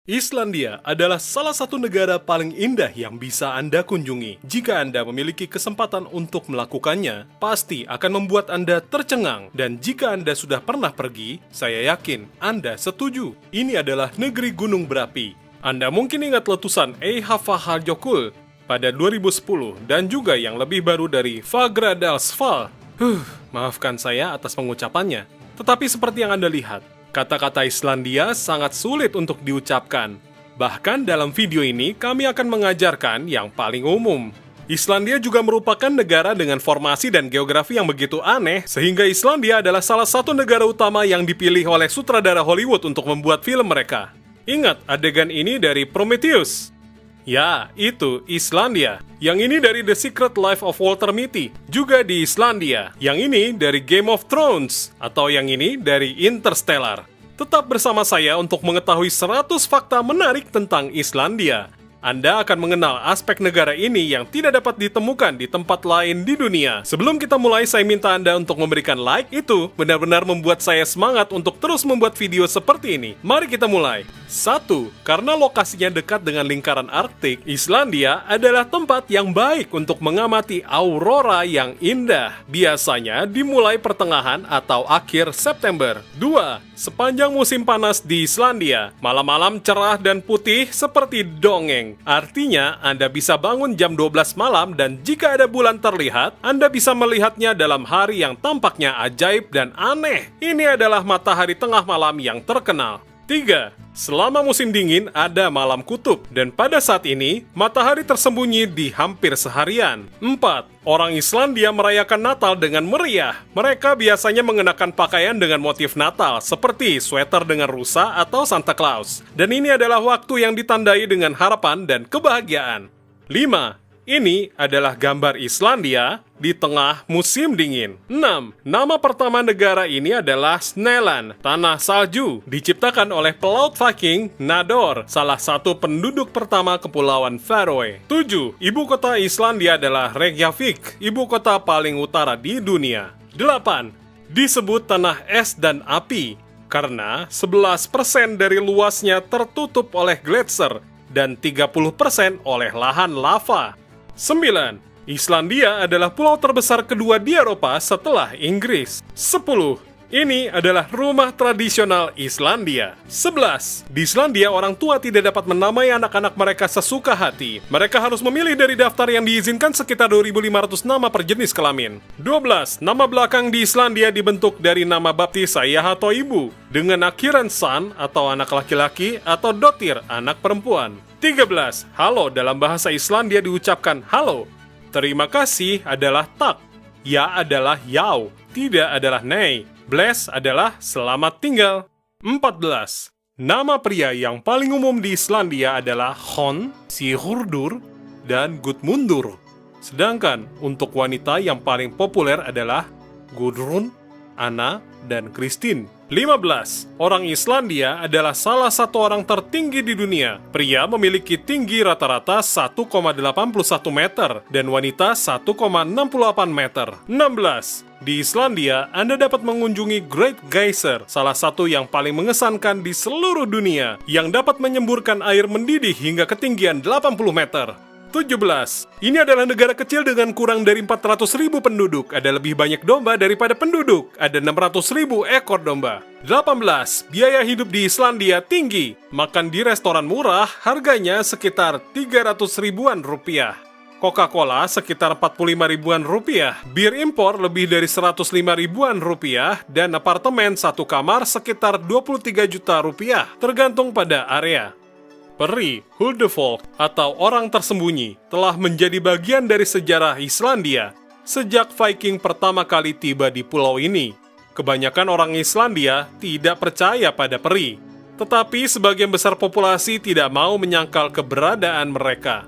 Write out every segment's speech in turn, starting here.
Islandia adalah salah satu negara paling indah yang bisa Anda kunjungi. Jika Anda memiliki kesempatan untuk melakukannya, pasti akan membuat Anda tercengang. Dan jika Anda sudah pernah pergi, saya yakin Anda setuju. Ini adalah negeri gunung berapi. Anda mungkin ingat letusan Eyjafjallajökull pada 2010 dan juga yang lebih baru dari Fagradalsfjall. Maafkan saya atas pengucapannya. Tetapi seperti yang Anda lihat, kata-kata Islandia sangat sulit untuk diucapkan. Bahkan dalam video ini kami akan mengajarkan yang paling umum. Islandia juga merupakan negara dengan formasi dan geografi yang begitu aneh, sehingga Islandia adalah salah satu negara utama yang dipilih oleh sutradara Hollywood untuk membuat film mereka. Ingat adegan ini dari Prometheus? Ya, itu Islandia. Yang ini dari The Secret Life of Walter Mitty, juga di Islandia. Yang ini dari Game of Thrones, atau yang ini dari Interstellar. Tetap bersama saya untuk mengetahui 100 fakta menarik tentang Islandia. Anda akan mengenal aspek negara ini yang tidak dapat ditemukan di tempat lain di dunia. Sebelum kita mulai, saya minta Anda untuk memberikan like. Itu benar-benar membuat saya semangat untuk terus membuat video seperti ini. Mari kita mulai. 1. Karena lokasinya dekat dengan lingkaran Arktik, Islandia adalah tempat yang baik untuk mengamati aurora yang indah. Biasanya dimulai pertengahan atau akhir September. 2. Sepanjang musim panas di Islandia, malam-malam cerah dan putih seperti dongeng. Artinya, Anda bisa bangun jam 12 malam dan jika ada bulan terlihat, Anda bisa melihatnya dalam hari yang tampaknya ajaib dan aneh. Ini adalah matahari tengah malam yang terkenal. 3. Selama musim dingin ada malam kutub dan pada saat ini matahari tersembunyi di hampir seharian. 4. Orang Islandia merayakan Natal dengan meriah. Mereka biasanya mengenakan pakaian dengan motif Natal seperti sweater dengan rusa atau Santa Claus. Dan ini adalah waktu yang ditandai dengan harapan dan kebahagiaan. 5. Ini adalah gambar Islandia di tengah musim dingin. 6. Nama pertama negara ini adalah Snæland, tanah salju, diciptakan oleh pelaut Viking Nador, salah satu penduduk pertama Kepulauan Faroe. 7. Ibu kota Islandia adalah Reykjavik, ibu kota paling utara di dunia. 8. Disebut tanah es dan api, karena 11% dari luasnya tertutup oleh gletser dan 30% oleh lahan lava. 9. Islandia adalah pulau terbesar kedua di Eropa setelah Inggris. 10. Ini adalah rumah tradisional Islandia. 11. Di Islandia, orang tua tidak dapat menamai anak-anak mereka sesuka hati. Mereka harus memilih dari daftar yang diizinkan sekitar 2.500 nama per jenis kelamin. 12. Nama belakang di Islandia dibentuk dari nama baptis ayah atau ibu, dengan akhiran san atau anak laki-laki atau dotir anak perempuan. 13. Halo dalam bahasa Islandia diucapkan halo. Terima kasih adalah tak. Ya adalah yau, tidak adalah nei. Bless adalah selamat tinggal. 14. Nama pria yang paling umum di Islandia adalah Hon, Sigurdur, dan Gudmundur. Sedangkan untuk wanita yang paling populer adalah Gudrun, Anna, dan Kristin. 15. Orang Islandia adalah salah satu orang tertinggi di dunia. Pria memiliki tinggi rata-rata 1,81 meter dan wanita 1,68 meter. 16. Di Islandia, Anda dapat mengunjungi Great Geyser, salah satu yang paling mengesankan di seluruh dunia, yang dapat menyemburkan air mendidih hingga ketinggian 80 meter. 17. Ini adalah negara kecil dengan kurang dari 400.000 penduduk. Ada lebih banyak domba daripada penduduk. Ada 600.000 ekor domba. 18. Biaya hidup di Islandia tinggi. Makan di restoran murah, harganya sekitar 300 ribuan rupiah. Coca-Cola sekitar 45 ribuan rupiah. Bir impor lebih dari 105 ribuan rupiah. Dan apartemen satu kamar sekitar 23 juta rupiah, tergantung pada area. Peri, Huldufolk, atau orang tersembunyi, telah menjadi bagian dari sejarah Islandia sejak Viking pertama kali tiba di pulau ini. Kebanyakan orang Islandia tidak percaya pada peri, tetapi sebagian besar populasi tidak mau menyangkal keberadaan mereka.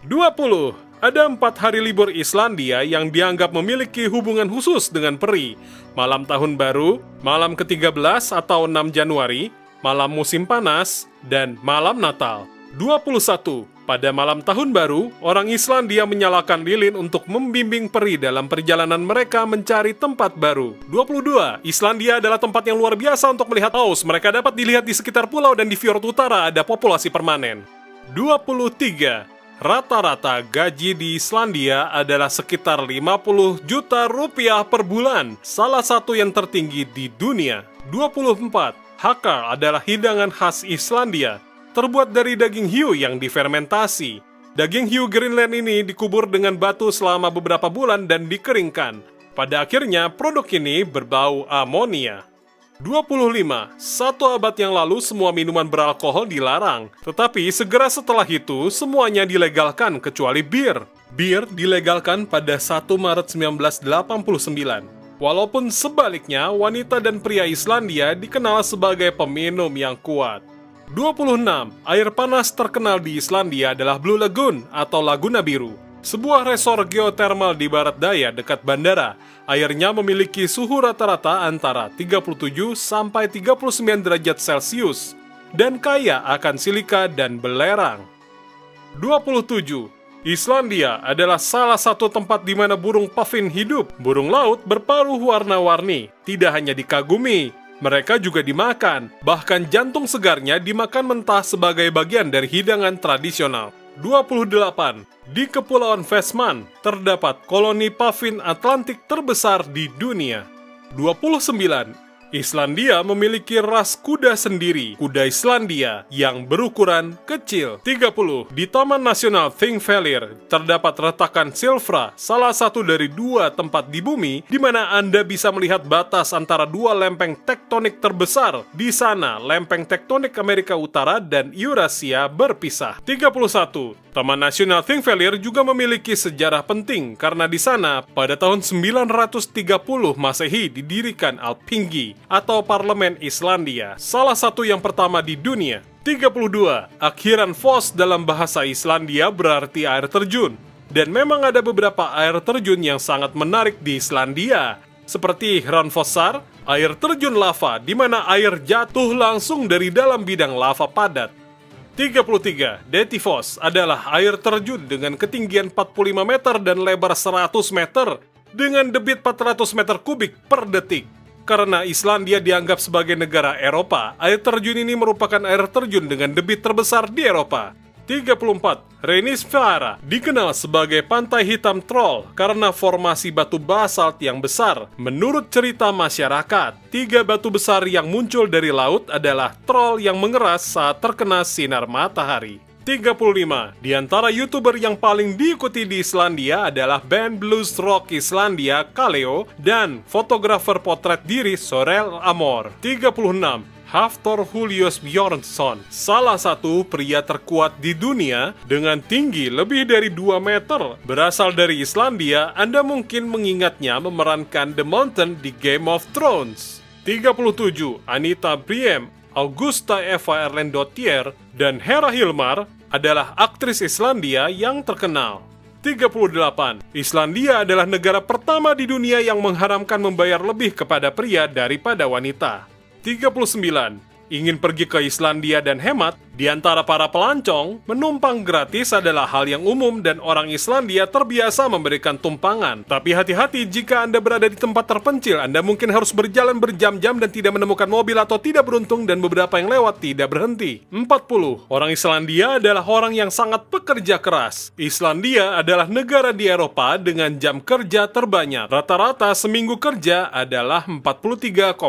20. Ada 4 hari libur Islandia yang dianggap memiliki hubungan khusus dengan peri. Malam Tahun Baru, malam ke-13 atau 6 Januari, malam musim panas, dan malam Natal. 21. Pada malam tahun baru, orang Islandia menyalakan lilin untuk membimbing peri dalam perjalanan mereka mencari tempat baru. 22. Islandia adalah tempat yang luar biasa untuk melihat paus. Mereka dapat dilihat di sekitar pulau dan di fjord utara ada populasi permanen. 23. Rata-rata gaji di Islandia adalah sekitar 50 juta rupiah per bulan, salah satu yang tertinggi di dunia. 24. Hakar adalah hidangan khas Islandia, terbuat dari daging hiu yang difermentasi. Daging hiu Greenland ini dikubur dengan batu selama beberapa bulan dan dikeringkan. Pada akhirnya, produk ini berbau amonia. 25. Satu abad yang lalu semua minuman beralkohol dilarang. Tetapi segera setelah itu, semuanya dilegalkan kecuali bir. Bir dilegalkan pada 1 Maret 1989. Walaupun sebaliknya, wanita dan pria Islandia dikenal sebagai peminum yang kuat. 26. Air panas terkenal di Islandia adalah Blue Lagoon atau Laguna Biru, sebuah resor geotermal di barat daya dekat bandara. Airnya memiliki suhu rata-rata antara 37 sampai 39 derajat Celcius dan kaya akan silika dan belerang. 27. Islandia adalah salah satu tempat di mana burung puffin hidup. Burung laut berparuh warna-warni, tidak hanya dikagumi, mereka juga dimakan, bahkan jantung segarnya dimakan mentah sebagai bagian dari hidangan tradisional. 28. Di Kepulauan Fesman, terdapat koloni puffin Atlantik terbesar di dunia. 29. Islandia memiliki ras kuda sendiri, kuda Islandia, yang berukuran kecil. 30. Di Taman Nasional Thingvellir terdapat retakan Silfra, salah satu dari 2 tempat di bumi di mana Anda bisa melihat batas antara 2 lempeng tektonik terbesar. Di sana, lempeng tektonik Amerika Utara dan Eurasia berpisah. 31. Taman Nasional Thingvellir juga memiliki sejarah penting karena di sana pada tahun 930 Masehi didirikan Alþingi atau Parlemen Islandia, salah satu yang pertama di dunia. 32. Akhiran Foss dalam bahasa Islandia berarti air terjun. Dan memang ada beberapa air terjun yang sangat menarik di Islandia, seperti Hraunfossar, air terjun lava di mana air jatuh langsung dari dalam bidang lava padat. 33. Dettifoss adalah air terjun dengan ketinggian 45 meter dan lebar 100 meter dengan debit 400 meter kubik per detik. Karena Islandia dianggap sebagai negara Eropa, air terjun ini merupakan air terjun dengan debit terbesar di Eropa. 34. Reynisfjara dikenal sebagai pantai hitam troll karena formasi batu basalt yang besar. Menurut cerita masyarakat, 3 batu besar yang muncul dari laut adalah troll yang mengeras saat terkena sinar matahari. 35. Di antara YouTuber yang paling diikuti di Islandia adalah band blues rock Islandia Kaleo dan fotografer potret diri Sorel Amor. 36. Hafthor Julius Bjornsson, salah satu pria terkuat di dunia dengan tinggi lebih dari 2 meter. Berasal dari Islandia, Anda mungkin mengingatnya memerankan The Mountain di Game of Thrones. 37. Anita Briem, Augusta Eva Erlendotter, dan Hera Hilmar adalah aktris Islandia yang terkenal. 38. Islandia adalah negara pertama di dunia yang mengharamkan membayar lebih kepada pria daripada wanita. 39. Ingin pergi ke Islandia dan hemat? Di antara para pelancong, menumpang gratis adalah hal yang umum dan orang Islandia terbiasa memberikan tumpangan. Tapi hati-hati jika Anda berada di tempat terpencil, Anda mungkin harus berjalan berjam-jam dan tidak menemukan mobil atau tidak beruntung dan beberapa yang lewat tidak berhenti. 40. Orang Islandia adalah orang yang sangat pekerja keras. Islandia adalah negara di Eropa dengan jam kerja terbanyak. Rata-rata seminggu kerja adalah 43,5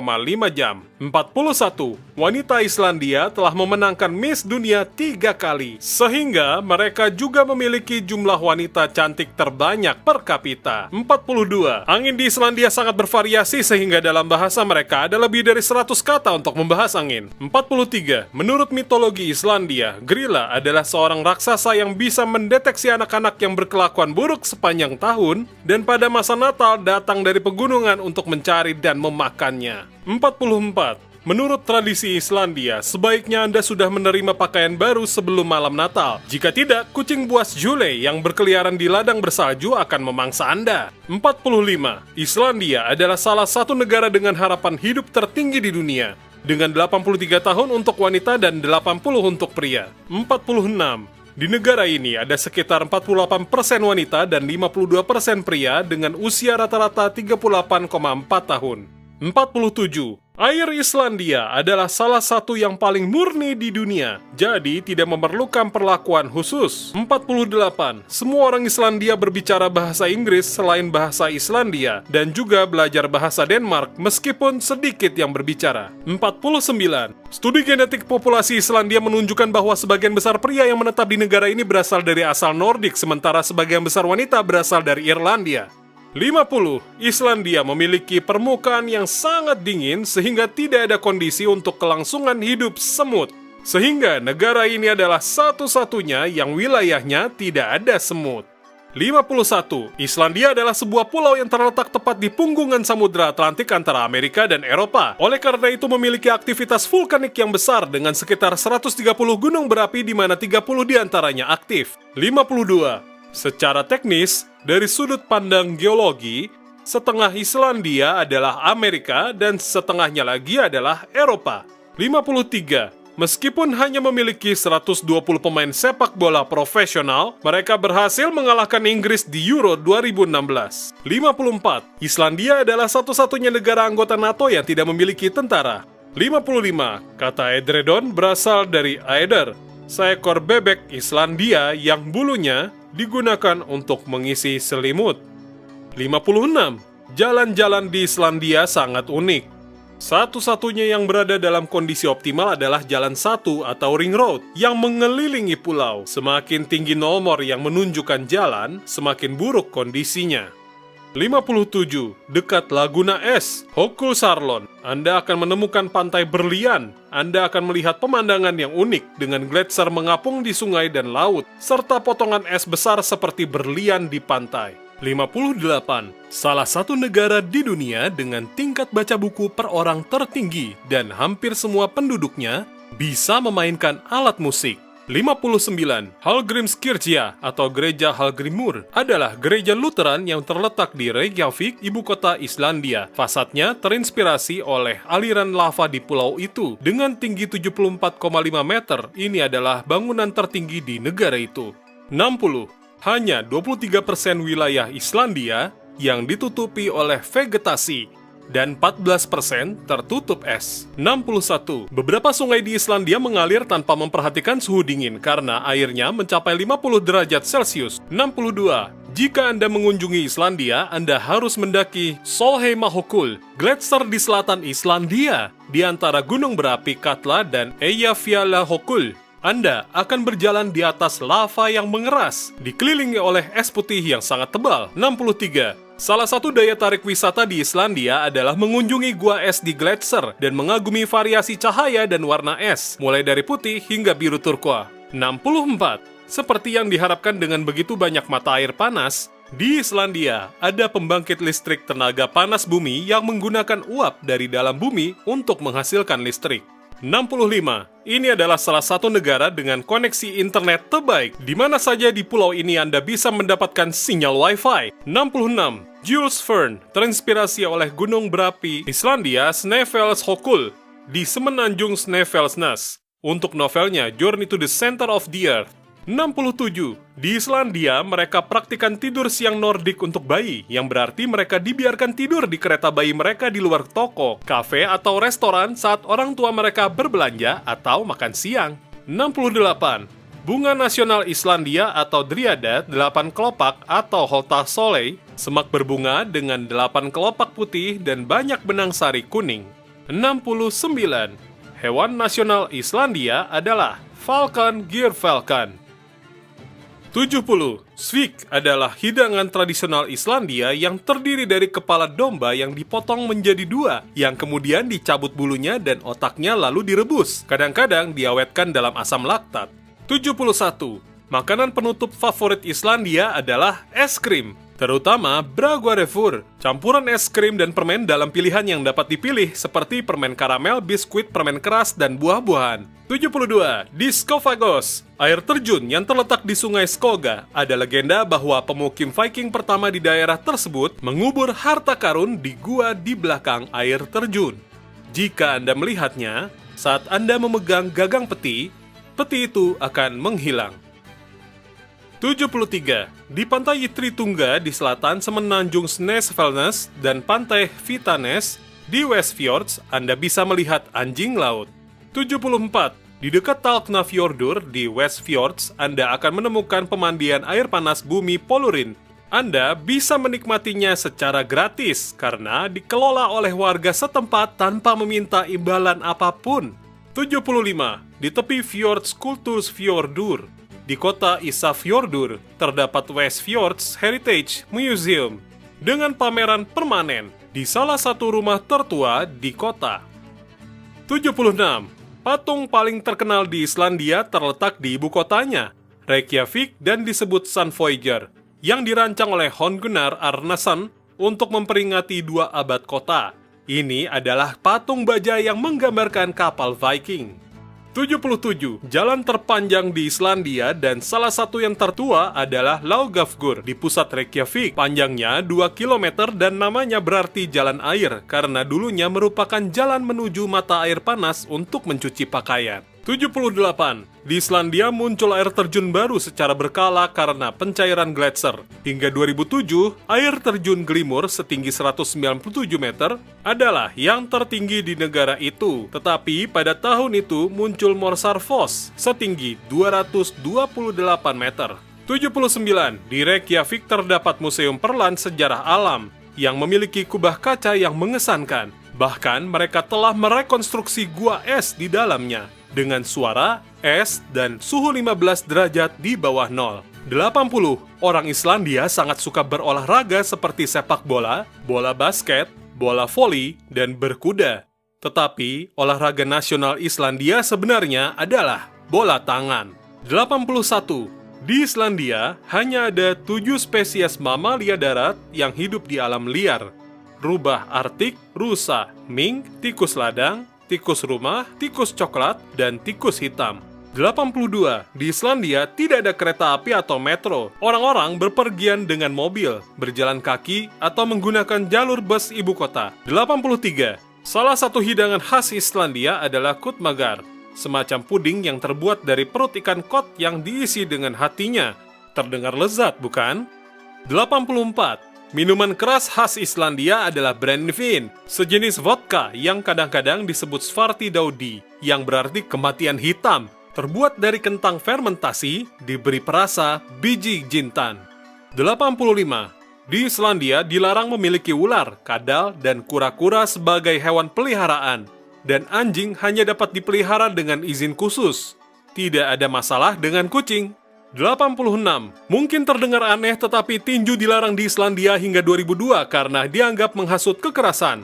jam. 41. Wanita Islandia telah memenangkan Miss Dunia 3 kali, sehingga mereka juga memiliki jumlah wanita cantik terbanyak per kapita. 42. Angin di Islandia sangat bervariasi sehingga dalam bahasa mereka ada lebih dari 100 kata untuk membahas angin. 43. Menurut mitologi Islandia, Grilla adalah seorang raksasa yang bisa mendeteksi anak-anak yang berkelakuan buruk sepanjang tahun dan pada masa Natal datang dari pegunungan untuk mencari dan memakannya. 44. Menurut tradisi Islandia, sebaiknya Anda sudah menerima pakaian baru sebelum malam Natal. Jika tidak, kucing buas Jule yang berkeliaran di ladang bersalju akan memangsa Anda. 45. Islandia adalah salah satu negara dengan harapan hidup tertinggi di dunia, dengan 83 tahun untuk wanita dan 80 untuk pria. 46. Di negara ini ada sekitar 48% wanita dan 52% pria dengan usia rata-rata 38,4 tahun. 47. Air Islandia adalah salah satu yang paling murni di dunia, jadi tidak memerlukan perlakuan khusus. 48. Semua orang Islandia berbicara bahasa Inggris selain bahasa Islandia, dan juga belajar bahasa Denmark meskipun sedikit yang berbicara. 49. Studi genetik populasi Islandia menunjukkan bahwa sebagian besar pria yang menetap di negara ini berasal dari asal Nordik, sementara sebagian besar wanita berasal dari Irlandia. 50. Islandia memiliki permukaan yang sangat dingin sehingga tidak ada kondisi untuk kelangsungan hidup semut. Sehingga negara ini adalah satu-satunya yang wilayahnya tidak ada semut. 51. Islandia adalah sebuah pulau yang terletak tepat di punggungan Samudra Atlantik antara Amerika dan Eropa. Oleh karena itu memiliki aktivitas vulkanik yang besar dengan sekitar 130 gunung berapi di mana 30 diantaranya aktif. 52. Secara teknis, dari sudut pandang geologi, setengah Islandia adalah Amerika dan setengahnya lagi adalah Eropa. 53. Meskipun hanya memiliki 120 pemain sepak bola profesional, mereka berhasil mengalahkan Inggris di Euro 2016. 54. Islandia adalah satu-satunya negara anggota NATO yang tidak memiliki tentara. 55. Kata edredon berasal dari aeder, seekor bebek Islandia yang bulunya digunakan untuk mengisi selimut. 56. Jalan-jalan di Islandia sangat unik. Satu-satunya yang berada dalam kondisi optimal adalah jalan 1 atau ring road yang mengelilingi pulau. Semakin tinggi nomor yang menunjukkan jalan, semakin buruk kondisinya. 57. Dekat Laguna Es, Hökuldalsárlón, Anda akan menemukan pantai berlian. Anda akan melihat pemandangan yang unik dengan gletser mengapung di sungai dan laut, serta potongan es besar seperti berlian di pantai. 58. Salah satu negara di dunia dengan tingkat baca buku per orang tertinggi dan hampir semua penduduknya bisa memainkan alat musik. 59. Hallgrímskirkja atau Gereja Hallgrímur adalah gereja Lutheran yang terletak di Reykjavik, ibu kota Islandia. Fasadnya terinspirasi oleh aliran lava di pulau itu. Dengan tinggi 74,5 meter, ini adalah bangunan tertinggi di negara itu. 60. Hanya 23% wilayah Islandia yang ditutupi oleh vegetasi, dan 14% tertutup es. 61. Beberapa sungai di Islandia mengalir tanpa memperhatikan suhu dingin karena airnya mencapai 50 derajat Celcius. 62. Jika Anda mengunjungi Islandia, Anda harus mendaki Sólheimajökull, gletser di selatan Islandia, di antara gunung berapi Katla dan Eyjafjallajökull. Anda akan berjalan di atas lava yang mengeras, dikelilingi oleh es putih yang sangat tebal. 63. Salah satu daya tarik wisata di Islandia adalah mengunjungi gua es di gletser dan mengagumi variasi cahaya dan warna es, mulai dari putih hingga biru turkua. 64. Seperti yang diharapkan dengan begitu banyak mata air panas, di Islandia ada pembangkit listrik tenaga panas bumi yang menggunakan uap dari dalam bumi untuk menghasilkan listrik. 65. Ini adalah salah satu negara dengan koneksi internet terbaik. Di mana saja di pulau ini Anda bisa mendapatkan sinyal Wi-Fi. 66. Jules Verne terinspirasi oleh gunung berapi Islandia Snæfellsjökull di semenanjung Snæfellsnes untuk novelnya Journey to the Center of the Earth. 67. Di Islandia, mereka praktikan tidur siang Nordik untuk bayi, yang berarti mereka dibiarkan tidur di kereta bayi mereka di luar toko, kafe, atau restoran saat orang tua mereka berbelanja atau makan siang. 68. Bunga nasional Islandia atau Dryada 8 kelopak atau Holtasóley, semak berbunga dengan 8 kelopak putih dan banyak benang sari kuning. 69. Hewan nasional Islandia adalah Falkon Gyrfalkon. 70. Svik adalah hidangan tradisional Islandia yang terdiri dari kepala domba yang dipotong menjadi 2, yang kemudian dicabut bulunya dan otaknya lalu direbus. Kadang-kadang diawetkan dalam asam laktat. 71. Makanan penutup favorit Islandia adalah es krim, terutama Bragðarefur, campuran es krim dan permen dalam pilihan yang dapat dipilih seperti permen karamel, biskuit, permen keras, dan buah-buahan. 72. Di Skofagos, air terjun yang terletak di sungai Skoga, ada legenda bahwa pemukim Viking pertama di daerah tersebut mengubur harta karun di gua di belakang air terjun. Jika Anda melihatnya, saat Anda memegang gagang peti, peti itu akan menghilang. 73. Di pantai Tritungga di selatan semenanjung Snesvelnes dan pantai Vitanes di Westfjords, Anda bisa melihat anjing laut. 74. Di dekat Talknafjordur di Westfjords, Anda akan menemukan pemandian air panas bumi Polurin. Anda bisa menikmatinya secara gratis karena dikelola oleh warga setempat tanpa meminta imbalan apapun. 75. Di tepi Fjords Kultursfjordur di kota Isafjordur, terdapat Westfjords Heritage Museum dengan pameran permanen di salah satu rumah tertua di kota. 76. Patung paling terkenal di Islandia terletak di ibu kotanya, Reykjavik, dan disebut Sandvoyger, yang dirancang oleh Hon Gunnar Arnason untuk memperingati 2 abad kota. Ini adalah patung baja yang menggambarkan kapal Viking. 77. Jalan terpanjang di Islandia dan salah satu yang tertua adalah Laugavgur di pusat Reykjavik. Panjangnya 2 km dan namanya berarti jalan air karena dulunya merupakan jalan menuju mata air panas untuk mencuci pakaian. 78. Di Islandia muncul air terjun baru secara berkala karena pencairan gletser. Hingga 2007, air terjun Glimur setinggi 197 meter adalah yang tertinggi di negara itu. Tetapi pada tahun itu muncul Morsarfoss setinggi 228 meter. 79. Di Reykjavik terdapat Museum Perlan Sejarah Alam yang memiliki kubah kaca yang mengesankan. Bahkan mereka telah merekonstruksi gua es di dalamnya dengan suara, es, dan suhu 15 derajat di bawah nol. 80. Orang Islandia sangat suka berolahraga seperti sepak bola, bola basket, bola voli, dan berkuda. Tetapi, olahraga nasional Islandia sebenarnya adalah bola tangan. 81. Di Islandia, hanya ada 7 spesies mamalia darat yang hidup di alam liar. Rubah Arktik, rusa, mink, tikus ladang, tikus rumah, tikus coklat, dan tikus hitam. 82. Di Islandia tidak ada kereta api atau metro. Orang-orang berpergian dengan mobil, berjalan kaki, atau menggunakan jalur bus ibu kota. 83. Salah satu hidangan khas Islandia adalah kutmagar, semacam puding yang terbuat dari perut ikan kod yang diisi dengan hatinya. Terdengar lezat, bukan? 84. Minuman keras khas Islandia adalah Brennivin, sejenis vodka yang kadang-kadang disebut Svartidaudi, yang berarti kematian hitam, terbuat dari kentang fermentasi, diberi perasa biji jintan. 85. Di Islandia dilarang memiliki ular, kadal, dan kura-kura sebagai hewan peliharaan, dan anjing hanya dapat dipelihara dengan izin khusus. Tidak ada masalah dengan kucing. 86. Mungkin terdengar aneh tetapi tinju dilarang di Islandia hingga 2002 karena dianggap menghasut kekerasan.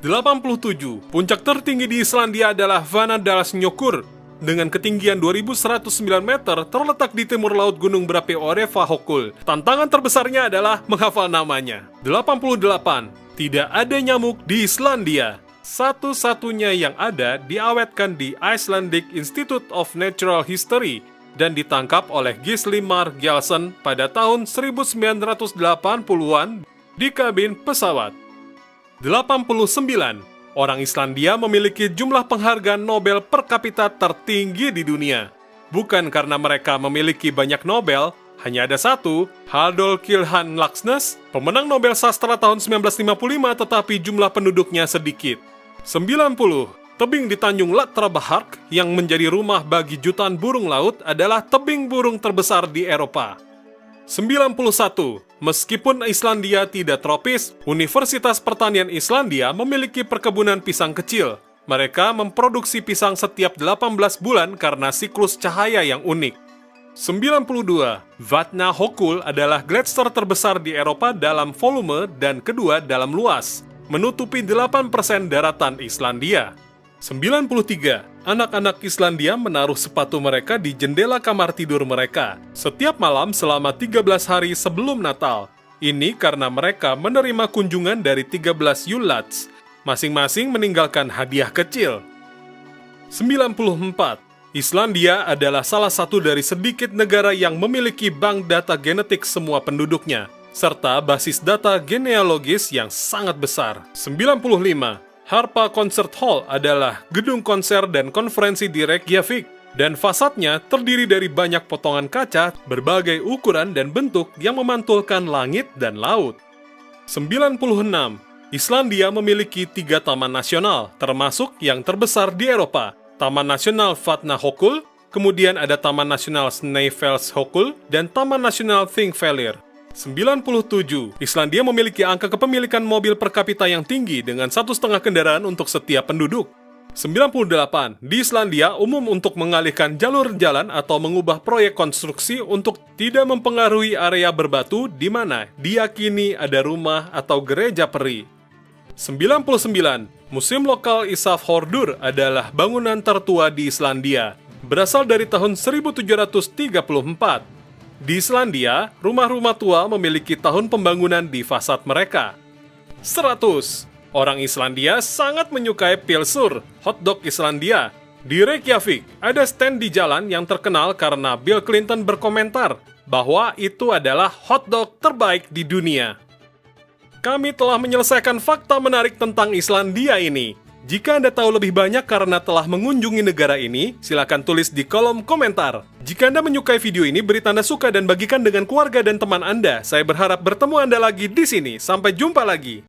87. Puncak tertinggi di Islandia adalah Vanadalshnjúkur dengan ketinggian 2109 meter terletak di timur laut gunung berapi Öræfajökull. Tantangan terbesarnya adalah menghafal namanya. 88. Tidak ada nyamuk di Islandia. Satu-satunya yang ada diawetkan di Icelandic Institute of Natural History dan ditangkap oleh Gisli Mar Gjaldsson pada tahun 1980-an di kabin pesawat. 89. Orang Islandia memiliki jumlah penghargaan Nobel per kapita tertinggi di dunia. Bukan karena mereka memiliki banyak Nobel, hanya ada satu, Halldór Kiljan Laxness, pemenang Nobel Sastra tahun 1955 tetapi jumlah penduduknya sedikit. 90. Tebing di Tanjung Latrabahark yang menjadi rumah bagi jutaan burung laut adalah tebing burung terbesar di Eropa. 91. Meskipun Islandia tidak tropis, Universitas Pertanian Islandia memiliki perkebunan pisang kecil. Mereka memproduksi pisang setiap 18 bulan karena siklus cahaya yang unik. 92. Vatnajökull adalah gletser terbesar di Eropa dalam volume dan kedua dalam luas, menutupi 8% daratan Islandia. 93. Anak-anak Islandia menaruh sepatu mereka di jendela kamar tidur mereka setiap malam selama 13 hari sebelum Natal. Ini karena mereka menerima kunjungan dari 13 Yulats, masing-masing meninggalkan hadiah kecil. 94. Islandia adalah salah satu dari sedikit negara yang memiliki bank data genetik semua penduduknya, serta basis data genealogis yang sangat besar. 95. Harpa Concert Hall adalah gedung konser dan konferensi di Reykjavik. Dan fasadnya terdiri dari banyak potongan kaca berbagai ukuran dan bentuk yang memantulkan langit dan laut. 96. Islandia memiliki 3 taman nasional, termasuk yang terbesar di Eropa. Taman Nasional Vatnajökull, kemudian ada Taman Nasional Snæfellsjökull, dan Taman Nasional Thingvellir. 97. Islandia memiliki angka kepemilikan mobil per kapita yang tinggi dengan 1,5 kendaraan untuk setiap penduduk. 98. Di Islandia, umum untuk mengalihkan jalur jalan atau mengubah proyek konstruksi untuk tidak mempengaruhi area berbatu di mana diyakini ada rumah atau gereja peri. 99. Museum lokal Ísafjörður adalah bangunan tertua di Islandia, berasal dari tahun 1734. Di Islandia, rumah-rumah tua memiliki tahun pembangunan di fasad mereka. 100. Orang Islandia sangat menyukai pilsur, hotdog Islandia. Di Reykjavik, ada stand di jalan yang terkenal karena Bill Clinton berkomentar bahwa itu adalah hotdog terbaik di dunia. Kami telah menyelesaikan fakta menarik tentang Islandia ini. Jika Anda tahu lebih banyak karena telah mengunjungi negara ini, silakan tulis di kolom komentar. Jika Anda menyukai video ini, beri tanda suka dan bagikan dengan keluarga dan teman Anda. Saya berharap bertemu Anda lagi di sini. Sampai jumpa lagi.